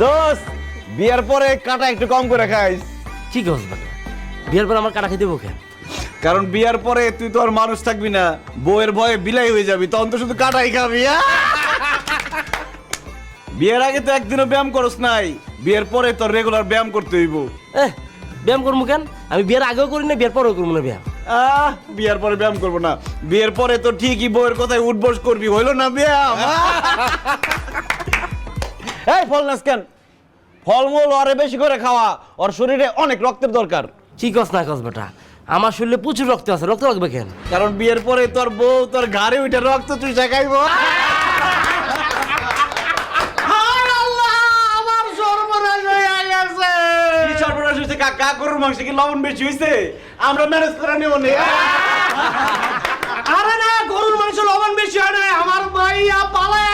দোস্ত বিয়ার পরে কাটা একটু কম করে খাইস। ঠিক আছে বেটা, বিয়ের পর আমার কাটা খেতে বকে। কারণ বিয়ার পরে তুই তো আর মানুষ থাকবি না, বউয়ের ভয়ে বিলাই হয়ে যাবি, তখন তো শুধু কাটাই খাবি। বিয়ের আগে তো একদিনও ব্যায়াম করস নাই, বিয়ের পরে তোর রেগুলার ব্যায়াম করতে হইব। ব্যায়াম করবো কেন? আমি বিয়ের আগেও করি না, বিয়ের পরেও করবো না ব্যায়াম। বিয়ের পরে ব্যায়াম করবো না, বিয়ের পরে তো ঠিকই বউয়ের কথায় উঠবস করবি, হইলো না ব্যায়াম? এই ফল নাস কেন? ফলমূল আরে বেশি করে খাওয়া, ওর শরীরে অনেক রক্তের দরকার। ঠিক আছে না কস বেটা, আমার শরীরে প্রচুর রক্ত আছে, রক্ত লাগবে কেন? কারণ বিয়ের পরে তোর বউ তোর ঘাড়ে উঠে রক্ত চুষে খাইবো। আমার সর্বনাশ হয়ে গেছে। কি সর্বনাশ হয়েছে কাকা? গরুর মাংস কি লবণ বেশি হয়েছে? আমরা ম্যানেজ করে নিব নি। আরে না, গরুর মাংস লবণ বেশি হয় না, আমার ভাইয়া পালায়